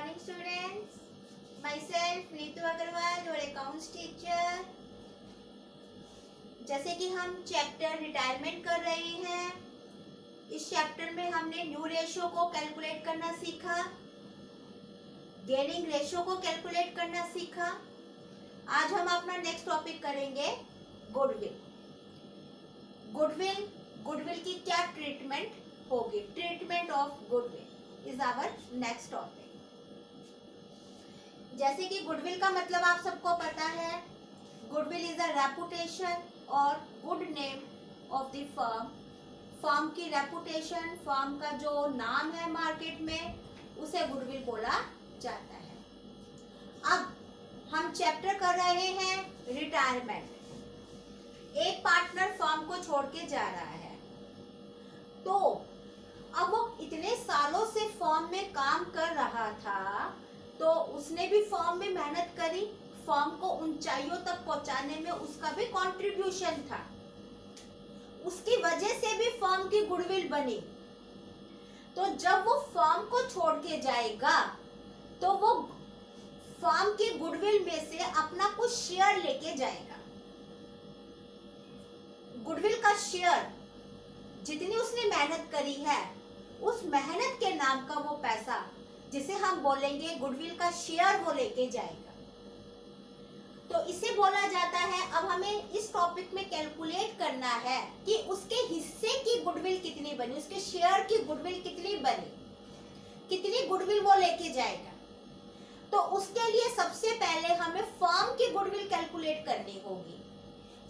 morning students. Myself Neetu Agarwal और accounts teacher. जैसे कि हम चैप्टर रिटायरमेंट कर रहे हैं, इस चैप्टर में हमने न्यू रेशो को कैलकुलेट करना सीखा, गेनिंग रेशो को कैलकुलेट करना सीखा। आज हम अपना नेक्स्ट टॉपिक करेंगे गुडविल। गुडविल की क्या ट्रीटमेंट होगी? Treatment of goodwill is our next topic. जैसे कि गुडविल का मतलब आप सबको पता है, गुडविल इज अ रेपुटेशन और good name of the firm. Firm की रेपुटेशन, फर्म का जो नाम है मार्केट में, उसे गुडविल बोला जाता है। अब हम चैप्टर कर रहे हैं रिटायरमेंट। एक पार्टनर फर्म को छोड़ के जा रहा है, तो अब वो इतने सालों से फर्म में काम कर रहा था, तो उसने भी फर्म में मेहनत करी, फर्म को ऊंचाइयों तक पहुंचाने में उसका भी कंट्रीब्यूशन था, उसकी वजह से भी फर्म की गुडविल बनी। तो जब वो फर्म को छोड़ के जाएगा, तो वो फर्म की गुडविल में से अपना कुछ शेयर लेके जाएगा। गुडविल का शेयर, जितनी उसने मेहनत करी है, उस मेहनत के नाम का वो पैसा, जिसे हम बोलेंगे गुडविल का शेयर, वो लेके जाएगा। तो इसे बोला जाता है। अब हमें इस टॉपिक में कैलकुलेट करना है कि उसके हिस्से की गुडविल कितनी बनी, उसके शेयर की गुडविल कितनी बनी, कितनी गुडविल वो लेके जाएगा। तो उसके लिए सबसे पहले हमें फर्म की गुडविल कैलकुलेट करनी होगी।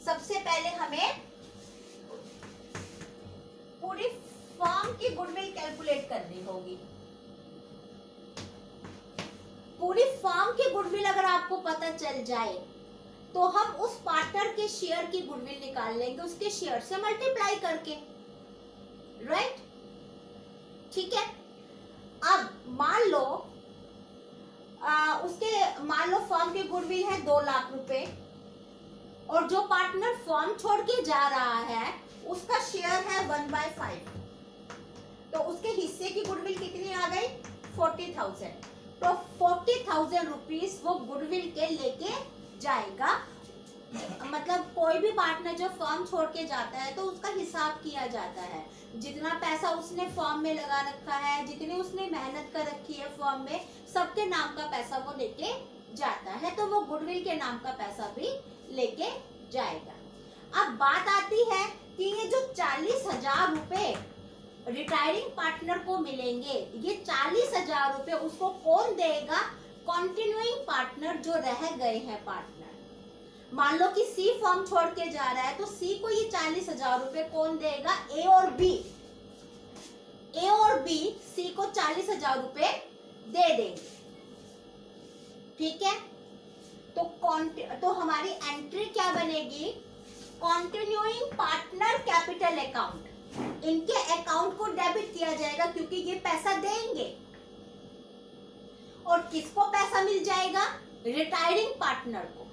सबसे पहले हमें पूरी फर्म की गुडविल कैलकुलेट करनी होगी। पूरी फर्म की गुडविल अगर आपको पता चल जाए, तो हम उस पार्टनर के शेयर की गुडविल निकाल लेंगे, उसके शेयर से मल्टीप्लाई करके। राइट? ठीक है। अब मान लो मान लो फर्म की गुडविल है 2 लाख रुपए, और जो पार्टनर फर्म छोड़ के जा रहा है, उसका शेयर है 1/5, तो उसके हिस्से की गुडविल कितनी आ गई? 40,000। तो 40,000 रुपीज वो गुडविल के लेके जाएगा। मतलब कोई भी पार्टनर जो फर्म छोड़ के जाता है, तो उसका हिसाब किया जाता है। जितना पैसा उसने फर्म में लगा रखा है, जितनी उसने मेहनत कर रखी है फर्म में, सबके नाम का पैसा वो लेके जाता है, तो वो गुडविल के नाम का पैसा भी लेके जाएगा। अब बात आती है कि ये जो 40,000 रुपए रिटायरिंग पार्टनर को मिलेंगे, ये 40,000 रुपए उसको कौन देगा? कंटिन्यूइंग पार्टनर, जो रह गए हैं पार्टनर। मान लो कि सी फर्म छोड़ के जा रहा है, तो सी को ये 40,000 रुपए कौन देगा? ए और बी। ए और बी सी को 40,000 रुपए दे देंगे। ठीक है। तो हमारी एंट्री क्या बनेगी? Continuing partner capital account. इनके अकाउंट को डेबिट किया जाएगा, क्योंकि ये पैसा देंगे। और किसको पैसा मिल जाएगा? रिटायरिंग पार्टनर को।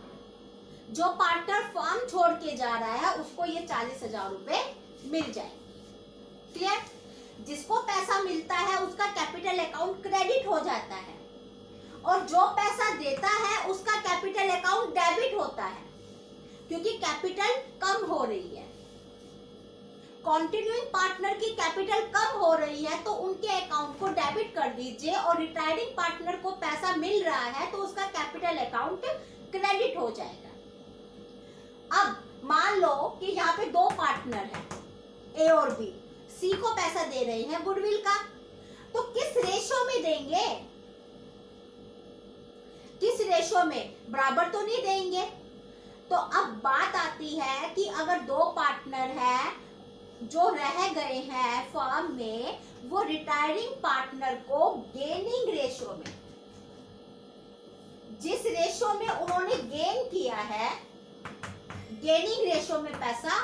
जो पार्टनर फर्म छोड़ के जा रहा है, उसको ये 40,000 रुपए मिल जाएंगे। क्लियर? जिसको पैसा मिलता है, उसका कैपिटल अकाउंट क्रेडिट हो जाता है, और जो पैसा देता है, उसका कैपिटल अकाउंट डेबिट होता है, क्योंकि कैपिटल कम हो रही है। कंटिन्यूइंग पार्टनर की कैपिटल कम हो रही है, तो उनके अकाउंट को डेबिट कर दीजिए, और रिटायरिंग पार्टनर को पैसा मिल रहा है, तो उसका कैपिटल अकाउंट क्रेडिट हो जाएगा। अब मान लो कि यहाँ पे 2 पार्टनर हैं, ए और बी। सी को पैसा दे रहे हैं गुडविल का, तो किस रेशो में देंगे? किस रेशो में? बराबर तो नहीं देंगे। तो अब बात आती है कि अगर 2 पार्टनर हैं जो रह गए हैं फर्म में, वो रिटायरिंग पार्टनर को गेनिंग रेशो में, जिस रेशो में उन्होंने गेन किया है, गेनिंग रेशो में पैसा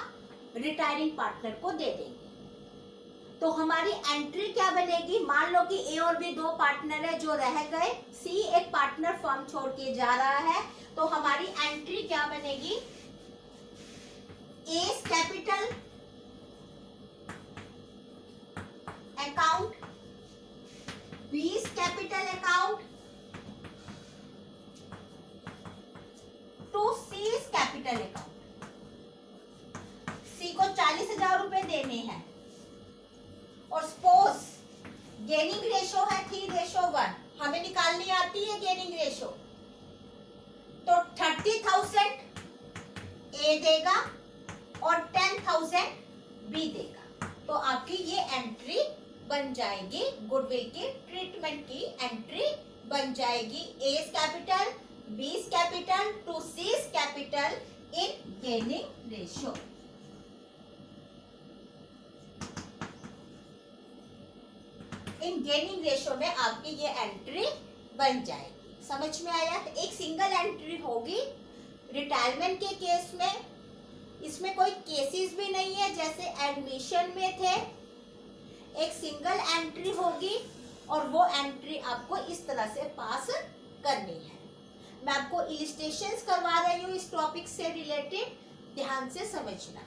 रिटायरिंग पार्टनर को दे देंगे। तो हमारी एंट्री क्या बनेगी? मान लो कि ए और बी 2 पार्टनर है जो रह गए, सी एक पार्टनर फर्म छोड़ के जा रहा है, तो हमारी एंट्री क्या बनेगी? ए's कैपिटल अकाउंट, बी's कैपिटल अकाउंट, लेने हैं। और सपोज गेनिंग रेशो है 3:1, हमें निकालनी आती है गेनिंग रेशो, तो 30,000 ए देगा और 10,000 बी देगा। तो आपकी ये एंट्री बन जाएगी, गुडविल की ट्रीटमेंट की एंट्री बन जाएगी। A's capital, B's capital to C's capital in gaining ratio. In gaining ratio में आपकी ये एंट्री बन जाएगी। समझ में आया? एक सिंगल एंट्री होगी रिटायरमेंट के केस में। इसमें कोई केसेस भी नहीं है जैसे एडमिशन में थे। एक सिंगल एंट्री होगी और वो एंट्री आपको इस तरह से पास करनी है। मैं आपको इलिस्ट्रेशंस करवा रही हूँ इस टॉपिक से रिलेटेड, ध्यान से समझना।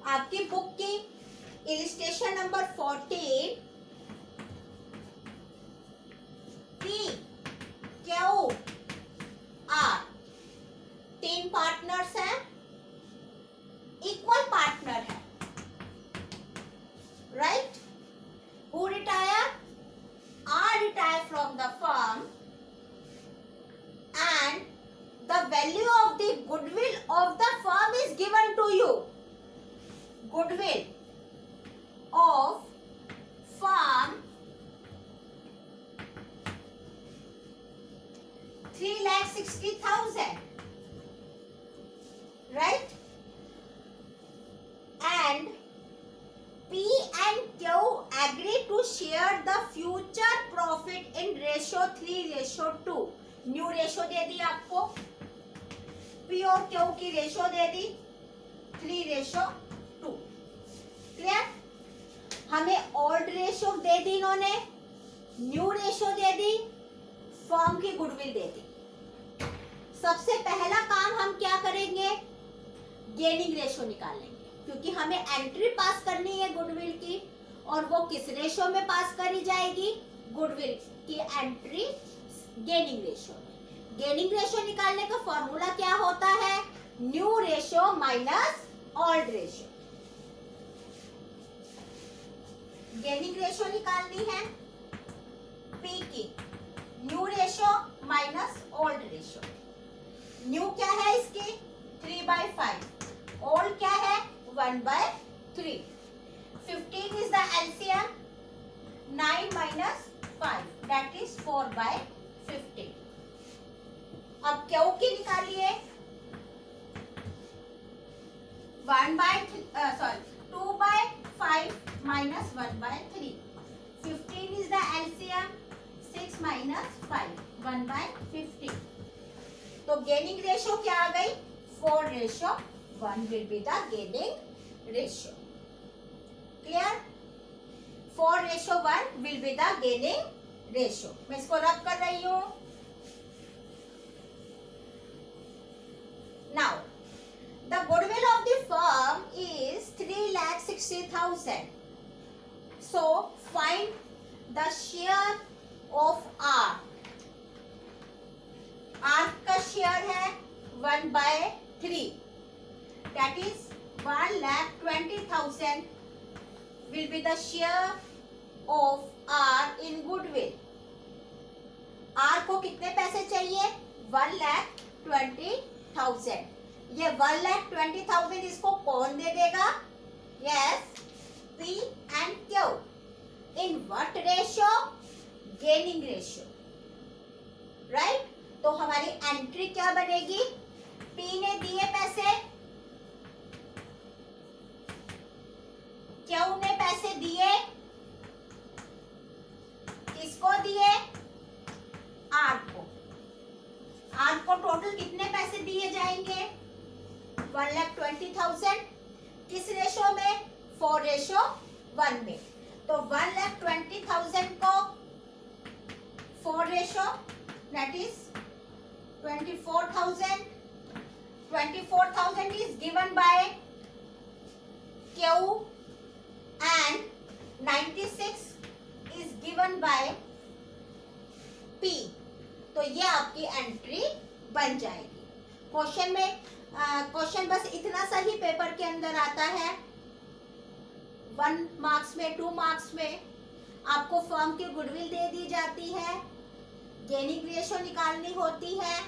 आपकी बुक की illustration number 14, P Q R, 3 partners हैं, इक्वल पार्टनर है, right? Who retire? R retire from the firm and the value of the goodwill of the firm is given to you. Goodwill of firm 3,60,000, right? And P and Q agree to share the future profit in ratio 3:2. New ratio दे दी आपको, P और Q की ratio दे दी 3:2। Clear? हमें old ratio दे दी इन्होंने, न्यू रेशो दे दी, फर्म की गुडविल दे दी। सबसे पहला काम हम क्या करेंगे? गेनिंग रेशो निकालेंगे, क्योंकि हमें एंट्री पास करनी है गुडविल की। और वो किस रेशो में पास करी जाएगी? गुडविल की एंट्री गेनिंग रेशो में। गेनिंग रेशो निकालने का फॉर्मूला क्या होता है? New ratio minus old ratio. Gaining ratio निकालनी है पी की, new ratio minus old ratio. New क्या है इसकी? 3/5। ओल्ड क्या है? 1/3। 15 is the LCM, 9 minus 5, that is 4/15। अब क्यू की निकालिए, 2/5 minus 1/3। 15 is the LCM, 6 minus 5, 1/15। तो गेनिंग रेशो क्या आ गई? 4:1 will be the gaining ratio. Clear? 4:1 will be the gaining ratio. मैं इसको रब कर रही हूं। Now, the goodwill of the firm is 3,60,000. So, find the share of R. R का शेयर है 1/3. That is 1,20,000 will be the share of R in goodwill. R को कितने पैसे चाहिए? 1,20,000। ये 1,20,000 इसको कौन दे देगा? Yes, P and Q। In what ratio? Gaining ratio, right? तो हमारी एंट्री क्या बनेगी? P ने दिए पैसे, Q ने पैसे दिए, किसको दिए? R को। R को टोटल कितने पैसे दिए जाएंगे? 1,20,000। किस रेशो में? 4:1 में। तो 1,20,000 को 4 ratio, that is 24,000। 24,000 is given by Q and बन जाएगी। क्वेश्चन में क्वेश्चन बस इतना सा ही पेपर के अंदर आता है। 1 मार्क्स में, 2 मार्क्स में आपको फर्म की गुडविल दे दी जाती है, गेनिंग रेशो निकालनी होती है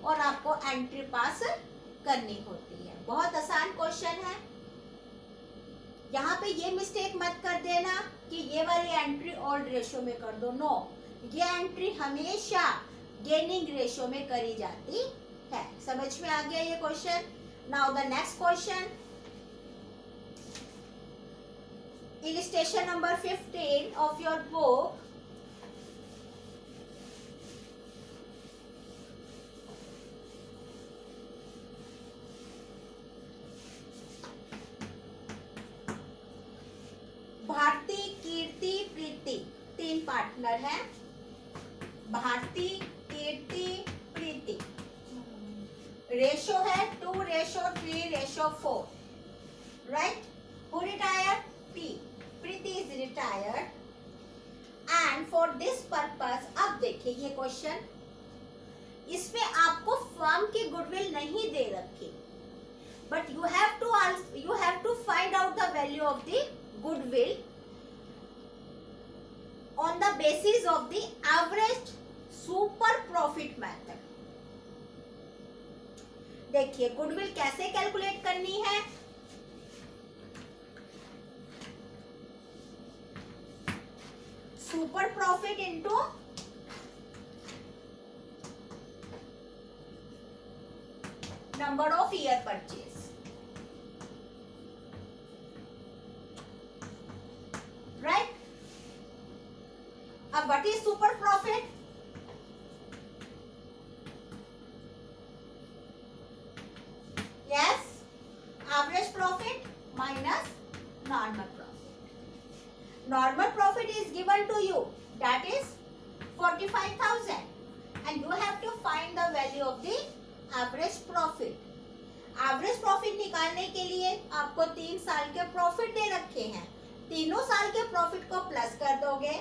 और आपको एंट्री पास करनी होती है। बहुत आसान क्वेश्चन है। यहाँ पे ये मिस्टेक मत कर देना कि ये वाली एंट्री ओल्ड रेशो में कर दो। नो, ये एंट्री हमेशा गेनिंग रेशो में करी जाती है। समझ में आ गया ये question? Now the next question, illustration number 15 of your book. Bharti, Kirti, Preeti, 3 partner हैं। भारती, कीर्ति, प्रीति। रेशो है 2:3:4, right? Who retired? P. Preeti is retired. And for this purpose, अब देखिए ये क्वेश्चन, इसमें आपको फर्म की गुडविल नहीं दे रखी, but you have to find out the value of the goodwill on the basis of the average super profit method. देखिए goodwill कैसे कैलकुलेट करनी है। Super profit into number of year purchase, right? अब what is super profit? Yes, average profit minus normal profit. Normal profit is given to you, that is 45,000, and you have to find the value of the average profit. Average profit निकालने के लिए आपको 3 साल के profit दे रखे हैं। तीनों साल के प्रॉफिट को प्लस कर दोगे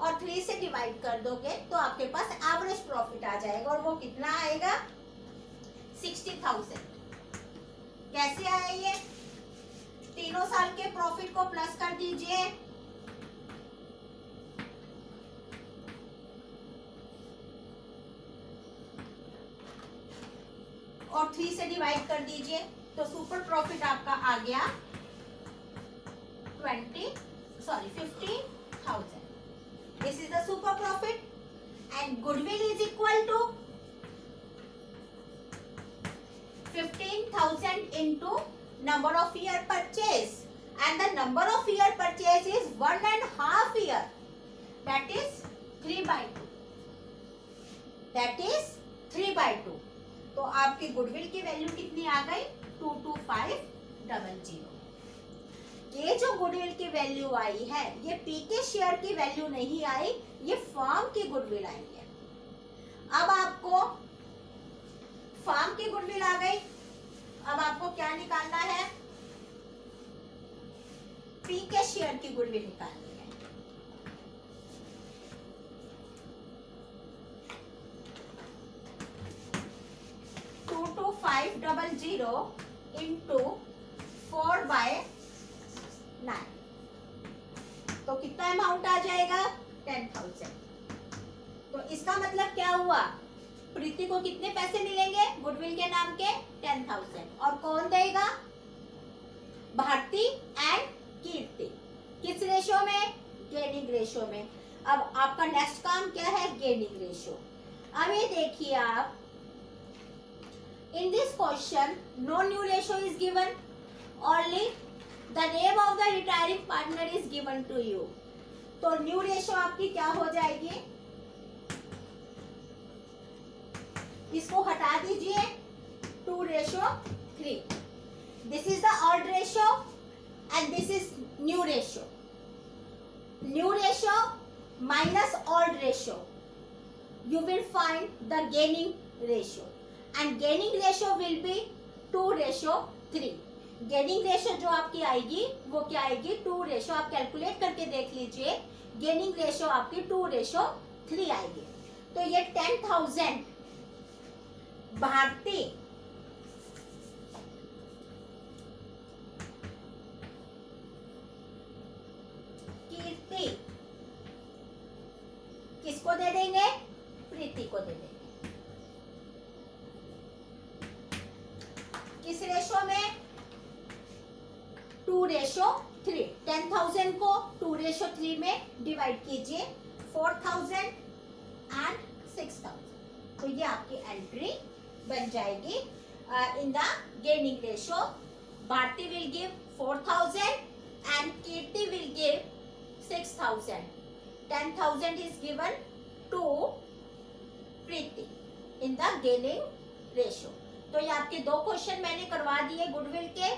और 3 से डिवाइड कर दोगे तो आपके पास एवरेज प्रॉफिट आ जाएगा, और वो कितना आएगा? 60,000. कैसे आया ये? तीनों साल के प्रॉफिट को प्लस कर दीजिए, और 3 से डिवाइड कर दीजिए, तो सुपर प्रॉफिट आपका आ गया 15,000. This is the super profit. And goodwill is equal to 15,000 into number of year purchase, and the number of year purchase is 1.5 year, that is 3/2. That is 3/2. तो आपकी गुडविल की value कितनी आ गई? 22500. ये जो गुडविल की वैल्यू आई है, ये पी के शेयर की वैल्यू नहीं आई, ये फर्म की गुडविल आई है. अब आपको फर्म की गुडविल आ गई, अब आपको क्या निकालना है? पी के शेयर की गुडविल निकालनी है. into 4/9, तो कितना अमाउंट आ जाएगा? 10,000. तो इसका मतलब क्या हुआ? प्रीति को कितने पैसे मिलेंगे गुडविल के नाम के? 10,000. और कौन देगा? भारती एंड कीर्ति. किस रेशो में? गेनिंग रेशो में. अब आपका नेक्स्ट काम क्या है? Gaining ratio. अब ये देखिए आप, in this question no new ratio is given, only the name of the retiring partner is given to you. तो न्यू रेशो आपकी क्या हो जाएगी? इसको हटा दीजिए, 2:3. This is the old ratio and this is new ratio. New ratio minus old ratio, you will find the gaining ratio, and gaining ratio will be 2:3. Gaining ratio जो आपकी आएगी वो क्या आएगी? 2 आप कैलकुलेट करके देख लीजिए. गेनिंग रेशो आपकी 2:3 आएगी. तो ये 10,000 भारती, कीर्ति, किसको दे देंगे? प्रीति को दे देंगे। किस रेशो में? 2:3। 10,000 को 2:3 में डिवाइड कीजिए, 4,000 एंड 6,000। तो ये आपकी एंट्री बन जाएगी in the gaining ratio. Bharti will give 4,000 and Kirti will give 6,000. 10,000 is given to Preeti in the gaining ratio. तो ये आपके 2 क्वेश्चन मैंने करवा दिए गुडविल के।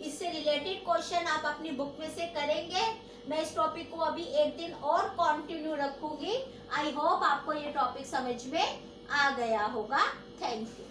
इससे रिलेटेड क्वेश्चन आप अपनी बुक में से करेंगे। मैं इस टॉपिक को अभी 1 दिन और कंटिन्यू रखूंगी। आई होप आपको ये टॉपिक समझ में आ गया होगा। Thank you.